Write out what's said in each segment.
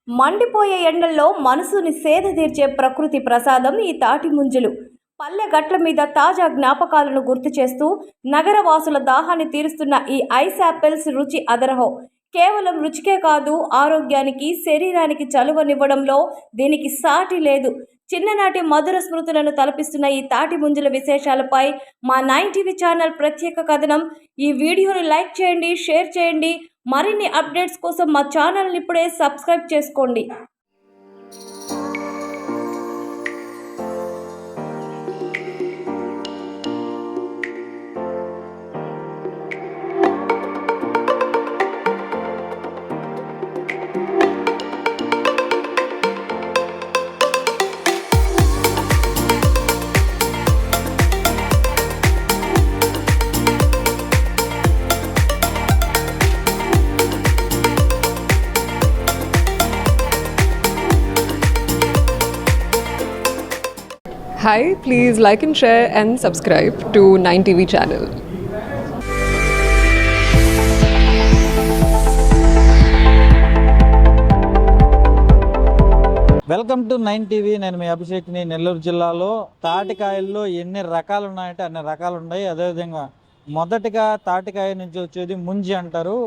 మండిపోయే ఎండల్లో మనసుని సేద తీర్చే ప్రకృతి ప్రసాదం ఈ తాటి ముంజలు. పల్లె గట్ల మీద తాజా జ్ఞాపకాలను గుర్తు చేస్తూ నగరవాసుల దాహాన్ని తీరుస్తున్న ఈ ఐస్ యాపిల్స్ రుచి అదరహో. కేవలం రుచికే కాదు, ఆరోగ్యానికి, శరీరానికి చలువనివ్వడంలో దీనికి సాటి లేదు. చిన్ననాటి మధుర స్మృతులను తలపిస్తున్న ఈ తాటి ముంజల విశేషాలపై మా 9 టీవీ ఛానల్ ప్రత్యేక కథనం. ఈ వీడియోని లైక్ చేయండి, షేర్ చేయండి. మరిన్ని అప్డేట్స్ కోసం మా ఛానల్ని ఇప్పుడే సబ్స్క్రైబ్ చేసుకోండి. Hi, please like and share and subscribe to 9 TV channel. Welcome to 9 TV. నేను మీ అభిషేక్ని. నెల్లూరు జిల్లాలో తాటికాయల్లో ఎన్ని రకాలు ఉన్నాయంటే అన్ని రకాలు ఉన్నాయి. అదేవిధంగా మొదటిగా తాటికాయ నుంచి వచ్చేది ముంజి అంటారు.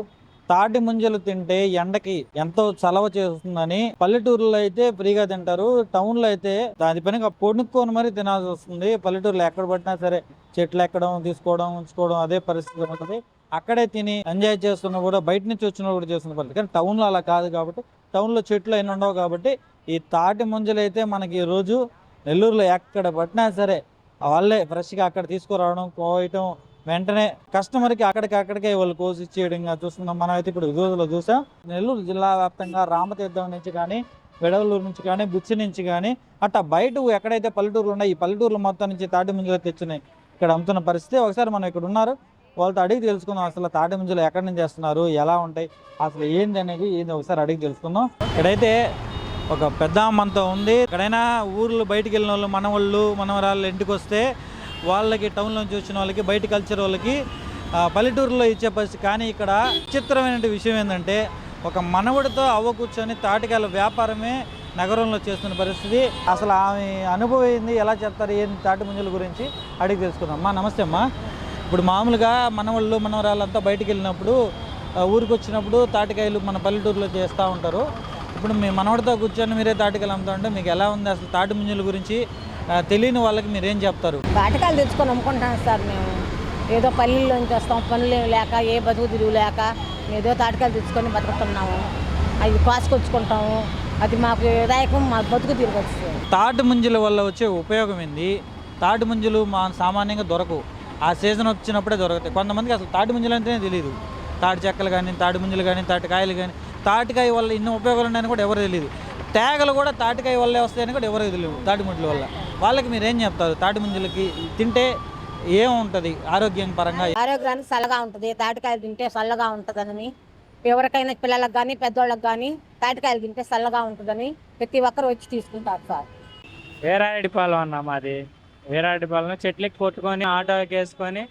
తాటి ముంజలు తింటే ఎండకి ఎంతో చలవ చేస్తుందని పల్లెటూరులో అయితే ఫ్రీగా తింటారు. టౌన్లో అయితే దాని పనిగా పొడుక్కొని మరి తినాల్సి వస్తుంది. పల్లెటూరులో ఎక్కడ పట్టినా సరే చెట్లు ఎక్కడం, తీసుకోవడం, ఉంచుకోవడం అదే పరిస్థితి ఉంటుంది. అక్కడే తిని ఎంజాయ్ చేస్తున్నా కూడా బయట నుంచి వచ్చిన కూడా చేస్తున్న పరిస్థితి. కానీ టౌన్లో అలా కాదు కాబట్టి, టౌన్లో చెట్లు అయినా ఉండవు కాబట్టి ఈ తాటి ముంజలు అయితే మనకి రోజు నెల్లూరులో ఎక్కడ పట్టినా సరే వాళ్ళే ఫ్రెష్గా అక్కడ తీసుకురావడం, కోయటం, వెంటనే కస్టమర్కి అక్కడికే వాళ్ళు కోసి ఇచ్చేయడం చూస్తున్నాం. మనం అయితే ఇప్పుడు విజువల్లో చూసాం. నెల్లూరు జిల్లా వ్యాప్తంగా రామతీర్థం నుంచి కానీ, వెడవలూరు నుంచి కానీ, బుచ్చి నుంచి కానీ, అట్లా బయట ఎక్కడైతే పల్లెటూరులు ఉన్నాయి ఈ పల్లెటూరులు మొత్తం నుంచి తాటి ముంజలు తెచ్చినాయి ఇక్కడ అమ్ముతున్న పరిస్థితి. ఒకసారి మనం ఇక్కడ ఉన్నారు, వాళ్ళతో అడిగి తెలుసుకుందాం అసలు తాటి ముంజలు ఎక్కడి నుంచి చేస్తున్నారు, ఎలా ఉంటాయి, అసలు ఏంది అనేది ఒకసారి అడిగి తెలుసుకుందాం. ఇక్కడైతే ఒక పెద్ద అమ్మంతా ఉంది. ఎక్కడైనా ఊర్లు బయటికి వెళ్ళిన వాళ్ళు, మనవాళ్ళు మనవరాళ్ళు ఇంటికి వస్తే వాళ్ళకి టౌన్లో నుంచి వచ్చిన వాళ్ళకి, బయట కల్చర్ వాళ్ళకి పల్లెటూరులో ఇచ్చే పరిస్థితి. కానీ ఇక్కడ విచిత్రమైన విషయం ఏంటంటే ఒక మనవడితో అవ్వ కూర్చొని తాటికాయల వ్యాపారమే నగరంలో చేస్తున్న పరిస్థితి. అసలు ఆమె అనుభవం ఎలా చెప్తారు, ఏంది తాటి ముంజల గురించి అడిగి తెలుసుకుందాం. అమ్మా నమస్తే అమ్మా. ఇప్పుడు మామూలుగా మనవాళ్ళు మనవరాళ్ళంతా బయటికి వెళ్ళినప్పుడు ఊరికి వచ్చినప్పుడు తాటికాయలు మన పల్లెటూరులో చేస్తూ ఉంటారు. ఇప్పుడు మీ మనవడితో కూర్చొని మీరే తాటికాయలు అమ్ముతా ఉంటే మీకు ఎలా ఉంది, అసలు తాటి ముంజల గురించి తెలియని వాళ్ళకి మీరు ఏం చెప్తారు? తాటికాయలు తెచ్చుకొని అమ్ముకుంటాం సార్. మేము ఏదో పల్లెల్లోంచి వస్తాం, పనులు లేక ఏ బతుకు తిరుగు లేక ఏదో తాటికాయలు తెచ్చుకొని బతుకుతున్నాము. అవి పాసుకొచ్చుకుంటాము. అది మాకు విదాయకం, మా బతుకు తిరిగి వస్తుంది. తాటి ముంజల వల్ల వచ్చే ఉపయోగం ఏంది? తాటి ముంజలు సామాన్యంగా దొరకవు, ఆ సీజన్ వచ్చినప్పుడే దొరుకుతాయి. కొంతమందికి అసలు తాటి ముంజలు అంటేనే తెలియదు. తాటి చెక్కలు కానీ, తాటి ముంజలు కానీ, తాటికాయలు కానీ, తాటికాయ వల్ల ఇన్ని ఉపయోగాలు ఉన్నాయని కూడా ఎవరు తెలియదు. తేగలు కూడా తాటికాయ వల్లే వస్తాయని కూడా ఎవరికి తెలియదు. తాటి ముంజల వల్ల వాళ్ళకి మీరు ఏం చెప్తారు? తాటి ముంజలకి తింటే ఏముంటుంది ఆరోగ్యం పరంగా? ఆరోగ్యానికి చల్లగా ఉంటుంది. తాటికాయలు తింటే చల్లగా ఉంటుందని ఎవరికైనా పిల్లలకు కానీ పెద్దోళ్ళకి కానీ తాటికాయలు తింటే చల్లగా ఉంటుందని ప్రతి ఒక్కరు వచ్చి తీసుకుంటారు సార్. వీరారెడ్డిపాలెం అన్న మాది. వీరారెడ్డిపాలెం చెట్లకి కొట్టుకొని ఆటోకి వేసుకొని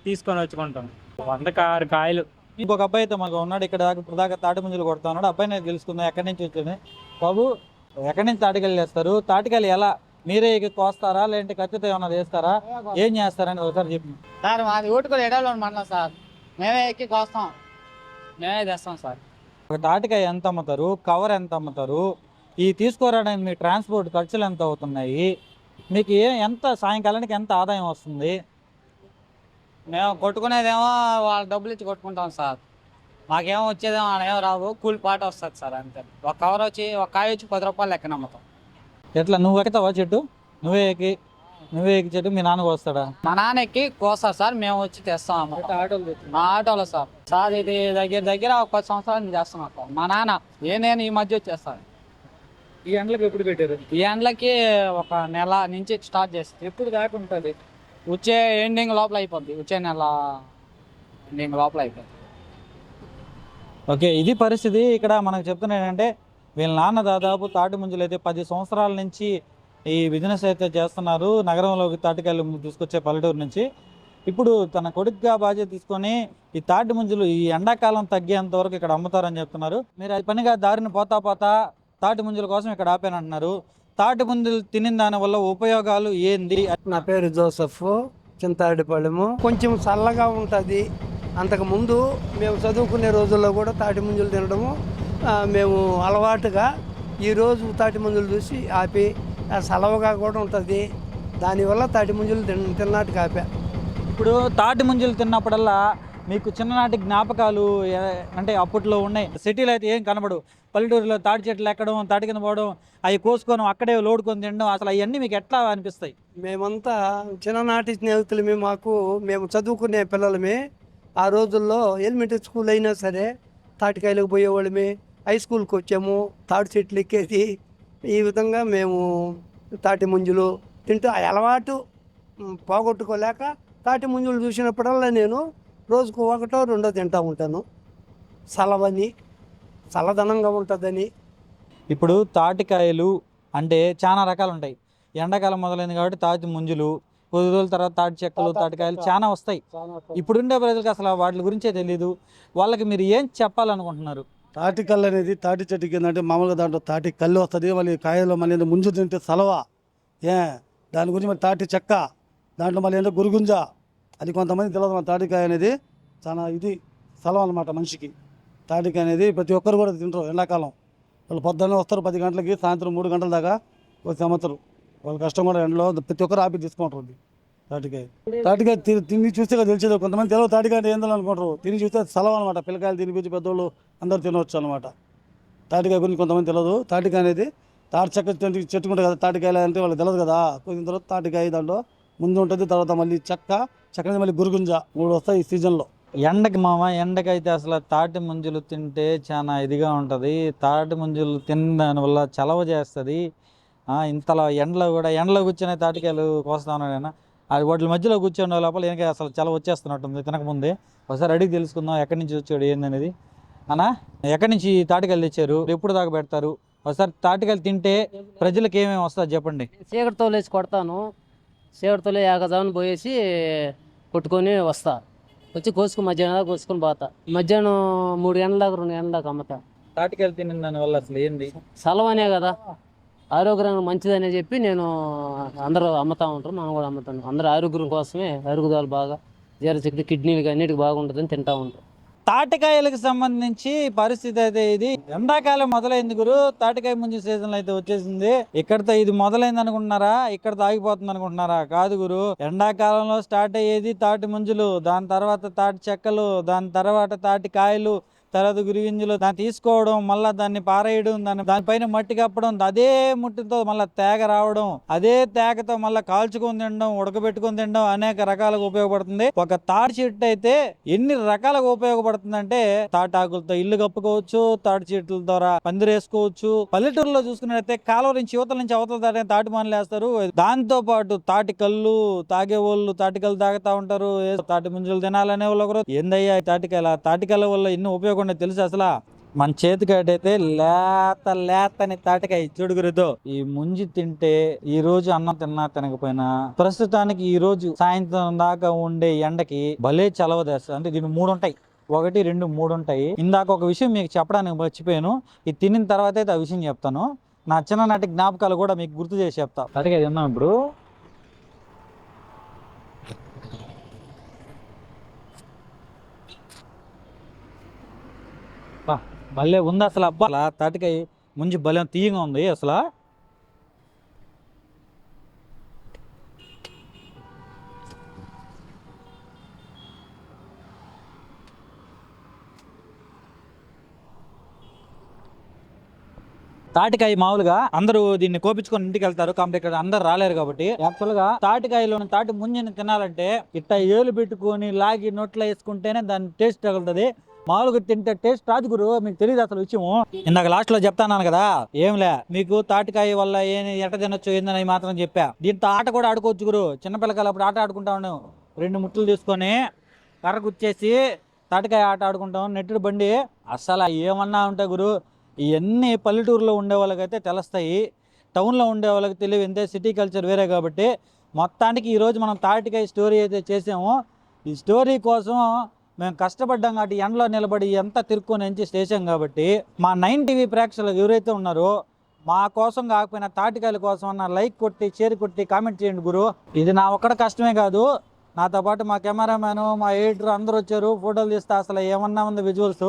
తీసుకొని వచ్చుకుంటాం. 106 కాయలు. ఇంకొక అబ్బాయి అయితే మాకు ఉన్నాడు ఇక్కడ ఇప్పుడు దాకా తాటి ముంజలు కొడుతా ఉన్నాడు. అబ్బాయి నేను తెలుసుకుందాం ఎక్కడి నుంచి వచ్చింది. బాబు ఎక్కడి నుంచి తాటికాయలు చేస్తారు? తాటికాయలు ఎలా మీరే కోస్తారా, లేదంటే ఖచ్చితంగా ఏమన్నా చేస్తారా, ఏం చేస్తారని ఒకసారి చెప్పి. సార్ మాది ఊటుకొని ఎడలో మండలం సార్. మేమే ఎక్కి కోస్తాం, మేమే తెస్తాం సార్. ఒక తాటికాయ ఎంత అమ్ముతారు, కవర్ ఎంత అమ్ముతారు, ఈ తీసుకురావడానికి మీ ట్రాన్స్పోర్ట్ ఖర్చులు ఎంత అవుతున్నాయి, మీకు ఎంత సాయంకాలానికి ఎంత ఆదాయం వస్తుంది? మేము కొట్టుకునేదేమో వాళ్ళ డబ్బులు ఇచ్చి కొట్టుకుంటాం సార్. మాకేమో వచ్చేదేమో ఏమో రావు, కూలి పాట వస్తుంది సార్ అంతే. ఒక కవర్ వచ్చి ఒక కాయ వచ్చి 10 రూపాయలు లెక్కన అమ్ముతాం. ఎట్లా నువ్వు ఎక్కుతావా చెట్టు? నువ్వే ఎక్కి చెట్టు మీ నాన్నకు వస్తాడా? మా నాన్న ఎక్కి కోస్తారు సార్, మేము వచ్చి తెస్తాం మా ఆటోలో సార్. సార్ ఇది దగ్గర ఒక 10 సంవత్సరాల నుంచి చేస్తున్నాం సార్. మా నాన్న నేను ఈ మధ్య వచ్చేస్తాను. ఈ ఎండలకు ఎప్పుడు పెట్టారు? ఈ ఎండలకి ఒక నెల నుంచి స్టార్ట్ చేస్తాం. ఎప్పుడు దాకా ఉంటుంది? వచ్చే ఎండింగ్ లోపల అయిపోద్ది. వచ్చే నెల ఎండింగ్ లోపల అయిపోద్ది. ఓకే, ఇది పరిస్థితి. ఇక్కడ మనకు చెప్తున్నా ఏంటంటే వీళ్ళ నాన్న దాదాపు తాటి ముంజలు అయితే 10 సంవత్సరాల నుంచి ఈ బిజినెస్ అయితే చేస్తున్నారు. నగరంలోకి తాటికాయలు తీసుకొచ్చే పల్లెటూరు నుంచి. ఇప్పుడు తన కొడుకుగా బాధ్యత తీసుకొని ఈ తాటి ముంజలు ఈ ఎండాకాలం తగ్గేంత వరకు ఇక్కడ అమ్ముతారని చెప్తున్నారు. మీరు అది పనిగా దారిని పోతా తాటి ముంజల కోసం ఇక్కడ ఆపానంటున్నారు. తాటి ముంజలు తినిన దాని వల్ల ఉపయోగాలు ఏంది? నా పేరు జోసఫ్, చింతాడిపాళెము. కొంచెం చల్లగా ఉంటుంది. అంతకుముందు మేము చదువుకునే రోజుల్లో కూడా తాటి ముంజలు తినడము మేము అలవాటుగా ఈరోజు తాటి ముంజలు చూసి ఆపి చలవగా కూడా ఉంటుంది. దానివల్ల తాటి ముంజలు తిన్నాటికి ఆపా. ఇప్పుడు తాటి ముంజలు తిన్నప్పుడల్లా మీకు చిన్ననాటి జ్ఞాపకాలు అంటే అప్పట్లో ఉన్నాయి. సిటీలో అయితే ఏం కనబడు. పల్లెటూరులో తాటి చెట్లు ఎక్కడం, తాటి కింద పోవడం, అవి కోసుకొని అక్కడే లోడుకొని తినడం, అసలు అవన్నీ మీకు ఎట్లా అనిపిస్తాయి? మేమంతా చిన్ననాటి స్నేహితులమే. మేము చదువుకునే పిల్లలమే. ఆ రోజుల్లో ఎలిమెంటరీ స్కూల్ అయినా సరే తాటికాయలకు పోయేవాళ్ళమే. హై స్కూల్కి వచ్చాము, తాటి చెట్లు ఎక్కేది. ఈ విధంగా మేము తాటి ముంజలు తింటూ ఆ అలవాటు పోగొట్టుకోలేక తాటి ముంజలు చూసినప్పుడల్లా నేను రోజుకు ఒకటో రెండో తింటూ ఉంటాను. చలవని, చల్లదనంగా ఉంటుందని. ఇప్పుడు తాటికాయలు అంటే చాలా రకాలు ఉంటాయి. ఎండాకాలం మొదలైంది కాబట్టి తాటి ముంజలు, కొద్ది రోజుల తర్వాత తాటి చెక్కలు, తాటికాయలు చాలా వస్తాయి. ఇప్పుడుండే ప్రజలకు అసలు వాటి గురించే తెలియదు. వాళ్ళకి మీరు ఏం చెప్పాలనుకుంటున్నారు? తాటి కళ్ళు అనేది తాటి చెట్టు కింద అంటే మామూలుగా దాంట్లో తాటి కళ్ళు వస్తుంది. మళ్ళీ కాయలో మళ్ళీ ముంజు తింటే సలవ దాని గురించి మళ్ళీ తాటి చెక్క, దాంట్లో మళ్ళీ ఏంటో గురుగుంజ. అది కొంతమంది తెలియదు. మన తాటికాయ అనేది చాలా సలవ అనమాట మనిషికి. తాటికాయ అనేది ప్రతి ఒక్కరు కూడా తింటారు. ఎండాకాలం వాళ్ళు పొద్దున్నే వస్తారు 10 గంటలకి, సాయంత్రం 3 గంటల దాకా వచ్చి అమ్ముతారు. వాళ్ళ కష్టం కూడా ఎండలో ప్రతి ఒక్కరు ఆపి తీసుకుంటారు. తాటికాయ తిని చూస్తే తెలిసేది. కొంతమంది తెలియదు తాటికాయ అంటే ఏందో అనుకుంటారు. తిని చూస్తే సలవ అనమాట. పిల్లకాయలు తినిపించి పెద్దోళ్ళు అందరూ తినవచ్చు అనమాట. తాటికాయ గురించి కొంతమంది తెలియదు. తాటికాయ అనేది తాటి చెక్క చెట్టుకుంటారు కదా, తాటికాయలు అంటే వాళ్ళకి తెలియదు కదా. కొంచెం తర్వాత తాటికాయ దాంట్లో ముందు ఉంటుంది, తర్వాత మళ్ళీ చెక్క మళ్ళీ గురుగుంజ 3 వస్తాయి ఈ సీజన్లో. ఎండకైతే అసలు తాటి ముంజలు తింటే చాలా ఇదిగా ఉంటుంది. తాటి ముంజలు తినడం వల్ల చలవ చేస్తుంది. ఇంతలో ఎండలో కూర్చొని తాటికాయలు కోస్తా ఉన్నాడు. అది వాటి మధ్యలో కూర్చొని లోపల వెనక అసలు చలవ వచ్చేస్తున్నట్టుంది తినకముందే. ఒకసారి అడిగి తెలుసుకుందాం ఎక్కడి నుంచి వచ్చాడు ఏందనేది. అన్నా, ఎక్కడి నుంచి తాటికాయలు తెచ్చారు? ఎప్పుడు దాకా పెడతారు? ఒకసారి తాటికాయలు తింటే ప్రజలకు ఏమేమి వస్తుంది చెప్పండి. చీకటితో లేచి కొడతాను. చీకటితో ఏకజామున పోయేసి కొట్టుకొని వస్తా. వచ్చి మధ్యాహ్నం కోసుకొని పోతా. మధ్యాహ్నం 3 గంటల దాకా 2 గంటల దాకా అమ్ముతా. తాటికాయలు తిన్న దాని వల్ల అసలు ఏంది? సలవనే కదా, ఆరోగ్యానికి మంచిదని చెప్పి నేను అందరూ అమ్ముతా ఉంటారు. మనం కూడా అమ్ముతాను. అందరూ ఆరోగ్యం కోసమే, అరుగుదల బాగా జీర్ణశక్తి, కిడ్నీలకి అన్నిటికి బాగుంటుందని తింటా ఉంటాం. తాటికాయలకు సంబంధించి పరిస్థితి అయితే ఇది. ఎండాకాలం మొదలైంది గురు. తాటికాయ ముంజు సీజన్ అయితే వచ్చేసింది. ఇక్కడతో ఇది మొదలైంది అనుకుంటున్నారా? ఇక్కడతో ఆగిపోతుంది అనుకుంటున్నారా? కాదు గురు. ఎండాకాలంలో స్టార్ట్ అయ్యేది తాటి ముంజులు, దాని తర్వాత తాటి చెక్కలు, దాని తర్వాత తాటి కాయలు, తర్వాత గురిగింజలు, దాన్ని తీసుకోవడం, మళ్ళీ దాన్ని పారేయడం, దానిపైన మట్టి కప్పడం, అదే ముట్టితో మళ్ళీ తేగ రావడం, అదే తేగతో మళ్ళీ కాల్చుకొని తినడం, ఉడకబెట్టుకొని తినడం అనేక రకాలుగా ఉపయోగపడుతుంది. ఒక తాటి చెట్టు అయితే ఎన్ని రకాలుగా ఉపయోగపడుతుంది అంటే, తాటాకులతో ఇల్లు కప్పుకోవచ్చు, తాటి చెట్ల ద్వారా పందిరేసుకోవచ్చు. పల్లెటూరులో చూసుకున్నట్లయితే కాలువ నుంచి యువతల నుంచి అవతల దాటే తాటి మానలు వేస్తారు. దాంతో పాటు తాటి కళ్ళు తాగే వాళ్ళు తాటి కళ్ళు తాగుతా ఉంటారు. తాటి ముంజలు తినాలనే వాళ్ళు ఒకరు. ఏందయ్యా తాటికాయల వల్ల ఎన్ని ఉపయోగం తెలుసు అసలు. మన చేతికాయటైతే లేతని తాటికాయ చూడుగురితో ఈ ముంజి తింటే ఈ రోజు అన్నం తిన్నా తినకపోయినా ప్రస్తుతానికి ఈ రోజు సాయంత్రం దాకా ఉండే ఎండకి భలే చలవదేస్తుంది. అంటే దీని 3 ఉంటాయి. 1, 2, 3 ఉంటాయి. ఇందాక ఒక విషయం మీకు చెప్పడానికి మర్చిపోయాను. ఇది తినిన తర్వాత అయితే ఆ విషయం చెప్తాను. నా చిన్ననాటి జ్ఞాపకాలు కూడా మీకు గుర్తు చేసి చెప్తా. తాటికాయ తిన్నాం ఇప్పుడు. భలే ఉంది అసలు. అబ్బా, తాటికాయ ముంజు భలే తీయగా ఉంది అసలు. తాటికాయ మామూలుగా అందరూ దీన్ని కోపించుకొని ఇంటికి వెళ్తారు. కాబట్టి ఇక్కడ అందరు రాలేరు కాబట్టి యాక్చువల్ గా తాటికాయలోని తాటి ముంజని తినాలంటే ఇట్లా ఏలు పెట్టుకొని లాగి నోట్లో వేసుకుంటేనే దాని టేస్ట్ తగులుతుంది. మామూలుగా తింటే టేస్ట్ రాదు గురు. మీకు తెలియదు అసలు విషయము. ఇందాక లాస్ట్ లో చెప్తాను కదా, ఏంలే మీకు తాటికాయ వల్ల ఎట్ట తినొచ్చు ఏందని మాత్రం చెప్పా. దీంతో ఆట కూడా ఆడుకోవచ్చు గురు. చిన్నపిల్లకాయలు అప్పుడు ఆట ఆడుకుంటా ఉన్నాం. 2 ముట్లు తీసుకొని కర్ర గుచ్చేసి తాటికాయ ఆట ఆడుకుంటాం. నెట్టుడు బండి అసలు ఏమన్నా ఉంటాయి గురు. ఇవన్నీ పల్లెటూరులో ఉండే వాళ్ళకైతే తెలుస్తాయి. టౌన్లో ఉండే వాళ్ళకి తెలియదు. ఎంతే సిటీ కల్చర్ వేరే కాబట్టి. మొత్తానికి ఈరోజు మనం తాటికాయ స్టోరీ అయితే చేసాము. ఈ స్టోరీ కోసం మేము కష్టపడ్డాం కాబట్టి ఎండలో నిలబడి ఎంత తిరుక్కొని ఎంచి స్టేషన్ కాబట్టి మా 9 టీవీ ప్రేక్షకులు ఎవరైతే ఉన్నారో మా కోసం కాకపోయినా తాటికాయల కోసం అన్న లైక్ కొట్టి షేర్ కొట్టి కామెంట్ చేయండి గురు. ఇది నా ఒక్కడ కష్టమే కాదు, నాతో పాటు మా కెమెరామ్యాను మా ఎడిటర్ అందరూ వచ్చారు, ఫోటోలు తీస్తే అసలు ఏమన్నా ఉంది విజువల్స్.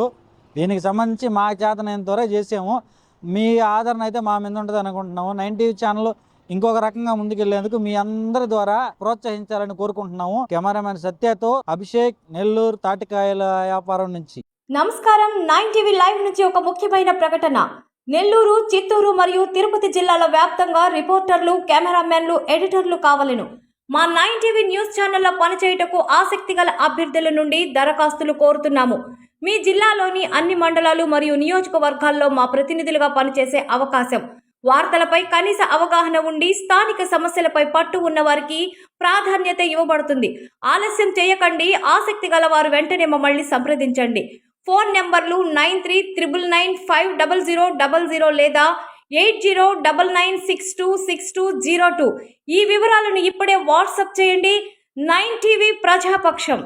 దీనికి సంబంధించి మా చేతనైనంత త్వరగా చేసాము. మీ ఆదరణ అయితే మా మీద ఉంటుంది అనుకుంటున్నాము. 9 టీవీ ఛానల్ ఇంకొక రకంగా ముందుకెళ్లేందుకు మీ అందరి ద్వారా ప్రోత్సహించాలని కోరుకుంటున్నాము. కెమెరామ్యాన్ సత్యతో అభిషేక్, నెల్లూరు తాటికాయల వ్యాపారం నుంచి. నమస్కారం. 9 టీవీ లైవ్ నుంచి ఒక ముఖ్యమైన ప్రకటన. నెల్లూరు, చిత్తూరు మరియు తిరుపతి జిల్లాల వ్యాప్తంగా రిపోర్టర్లు, కెమెరామెన్లు, ఎడిటర్లు కావాలను. మా 9 టీవీ న్యూస్ ఛానల్లో పనిచేయుటకు ఆసక్తి గల అభ్యర్థుల నుండి దరఖాస్తులు కోరుతున్నాము. మీ జిల్లాలోని అన్ని మండలాలు మరియు నియోజకవర్గాల్లో మా ప్రతినిధులుగా పనిచేసే అవకాశం. వార్తలపై కనీస అవగాహన ఉండి స్థానిక సమస్యలపై పట్టు ఉన్న వారికి ప్రాధాన్యత ఇవ్వబడుతుంది. ఆలస్యం చేయకండి. ఆసక్తి గల వారు వెంటనే మమ్మల్ని సంప్రదించండి. ఫోన్ నెంబర్లు 9399950000 లేదా 8099626202. ఈ వివరాలను ఇప్పుడే వాట్సాప్ చేయండి. 9 టీవీ ప్రజాపక్షం.